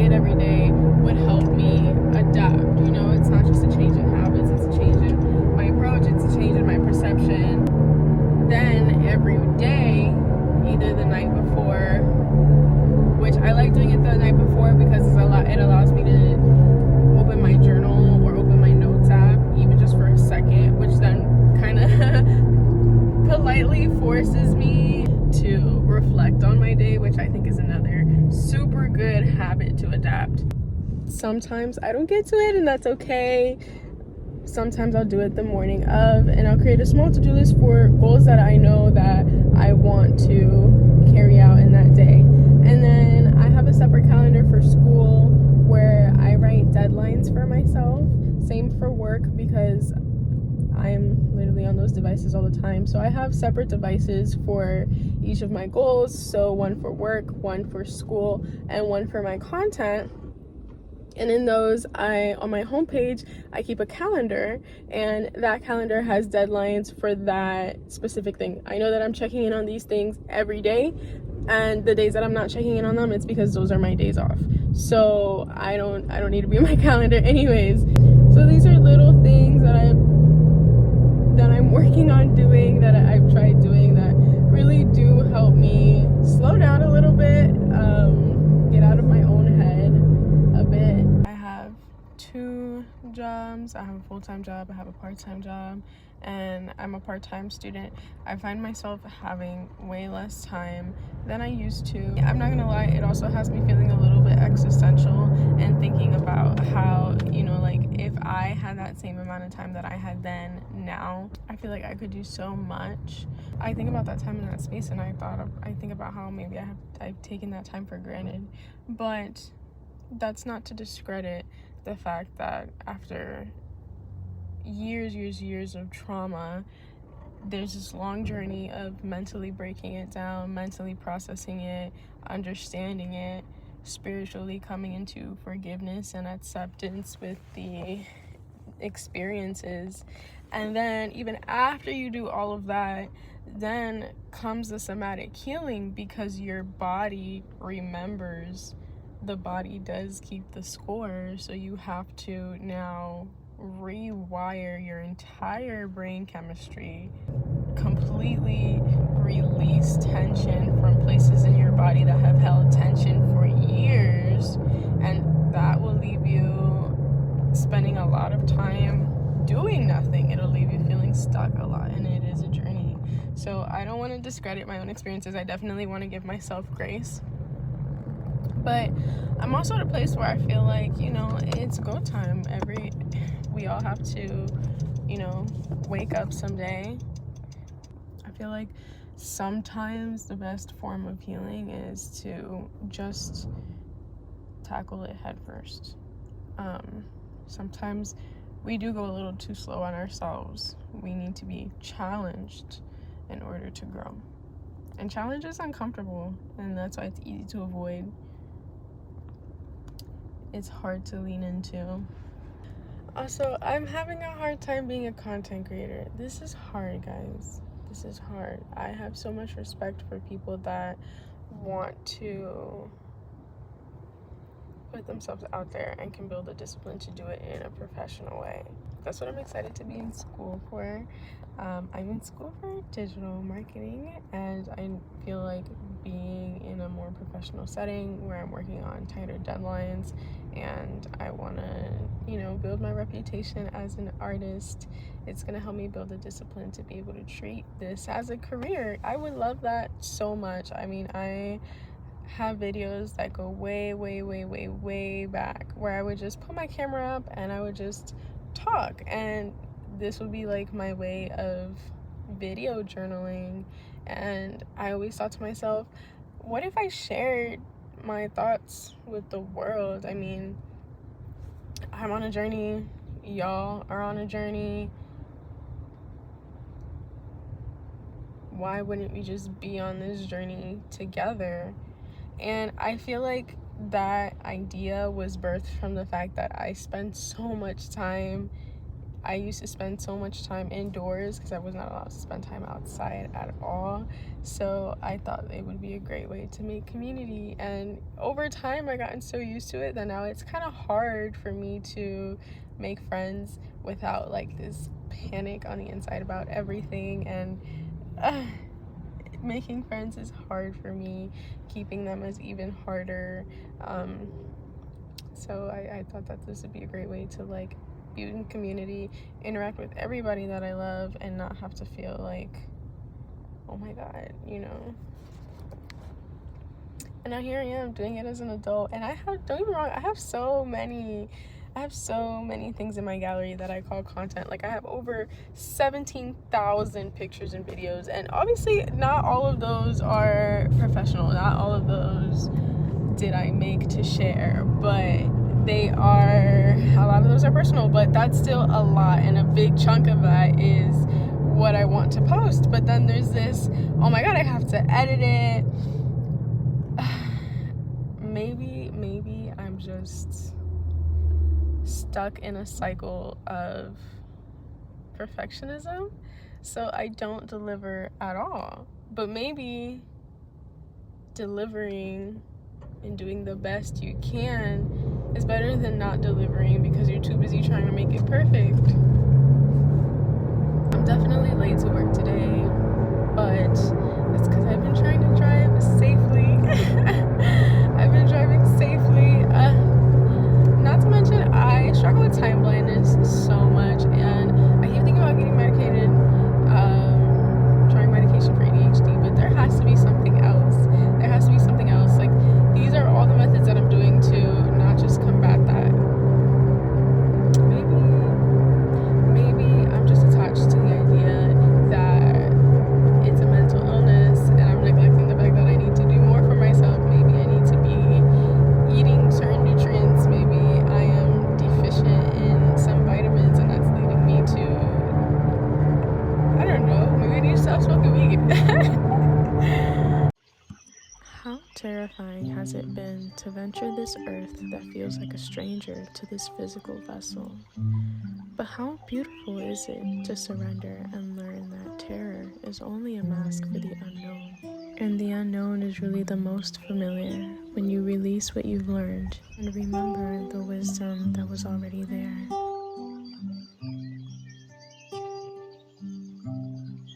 it every day would help me adapt. You know, it's not just a change in habits, it's a change in my approach, it's a change in my perception. Then every day, either the night before, which I like doing it the night before because it allows me to open my journal or open my notes app, even just for a second, which then kind of politely forces me to reflect on my day, which I think is another super good habit to adapt. Sometimes I don't get to it, and that's okay. Sometimes I'll do it the morning of, and I'll create a small to-do list for goals that I know that I want to carry out in that day. And then I have a separate calendar for school where I write deadlines for myself. Same for work, because I'm literally on those devices all the time. So I have separate devices for each of my goals. So one for work, one for school, and one for my content. And in those, on my homepage, I keep a calendar, and that calendar has deadlines for that specific thing. I know that I'm checking in on these things every day, and the days that I'm not checking in on them, it's because those are my days off. So I don't need to be in my calendar anyways. So these are little things that I'm working on doing, that I've tried doing, that really do help me slow down a little bit, get out of my own head a bit. I have 2 jobs. I have a full-time job, I have a part-time job, and I'm a part-time student. I find myself having way less time than I used to. I'm not gonna lie, it also has me feeling a little bit existential and thinking about how, you know, like, if I had that same amount of time that I had then, now, I feel like I could do so much. I think about that time in that space, and I think about how maybe I've taken that time for granted. But that's not to discredit the fact that after years of trauma, there's this long journey of mentally breaking it down, mentally processing it, understanding it, spiritually coming into forgiveness and acceptance with the experiences. And then even after you do all of that, then comes the somatic healing, because your body remembers. The body does keep the score, so you have to now rewire your entire brain chemistry, completely release tension from places in your body that have held tension for years, and that will leave you spending a lot of time doing nothing. It'll leave you feeling stuck a lot, and it is a journey. So I don't want to discredit my own experiences. I definitely want to give myself grace. But I'm also at a place where I feel like, you know, it's go time. We all have to, you know, wake up someday. I feel like sometimes the best form of healing is to just tackle it head first. Sometimes we do go a little too slow on ourselves. We need to be challenged in order to grow. And challenge is uncomfortable, and that's why it's easy to avoid. It's hard to lean into. Also, I'm having a hard time being a content creator. This is hard, guys. This is hard. I have so much respect for people that want to put themselves out there and can build a discipline to do it in a professional way. That's what I'm excited to be in school for. I'm in school for digital marketing, and I feel like being in a more professional setting where I'm working on tighter deadlines, and I want to, you know, build my reputation as an artist. It's going to help me build a discipline to be able to treat this as a career. I would love that so much. I mean, I have videos that go way back where I would just put my camera up and I would just talk, and this would be like my way of video journaling. And I always thought to myself, what if I shared my thoughts with the world? I mean, I'm on a journey, y'all are on a journey. Why wouldn't we just be on this journey together? And I feel like that idea was birthed from the fact that I spent so much time I used to spend so much time indoors because I was not allowed to spend time outside at all. So I thought it would be a great way to make community. And over time, I gotten so used to it that now it's kind of hard for me to make friends without like this panic on the inside about everything. And making friends is hard for me. Keeping them is even harder. So I thought that this would be a great way to like be in community, interact with everybody that I love, and not have to feel like, oh my god, you know. And now here I am doing it as an adult, and don't get me wrong, I have so many things in my gallery that I call content. Like I have over 17,000 pictures and videos, and obviously not all of those are professional, not all of those did I make to share, but a lot of those are personal, but that's still a lot, and a big chunk of that is what I want to post. But then there's this, oh my god, I have to edit it. Maybe I'm just stuck in a cycle of perfectionism, so I don't deliver at all. But maybe delivering and doing the best you can is better than not delivering because you're too busy trying to make it perfect. I'm definitely late to work today, but it's because I've been trying to drive safely. I've been driving safely. Not to mention, I struggle with time blindness so much, and I keep thinking about getting medicated, trying medication for ADHD, but there has to be something else. There has to be something else. Like, these are all the methods that I'm doing to not just combat that. Maybe I'm just attached to the idea that it's a mental illness, and I'm neglecting the fact that I need to do more for myself. Maybe I need to be eating certain nutrients. Maybe I am deficient in some vitamins, and that's leading me to, I don't know, maybe I need to stop smoking weed. How terrifying has it been to venture this earth that feels like a stranger to this physical vessel? But how beautiful is it to surrender and learn that terror is only a mask for the unknown? And the unknown is really the most familiar when you release what you've learned and remember the wisdom that was already there.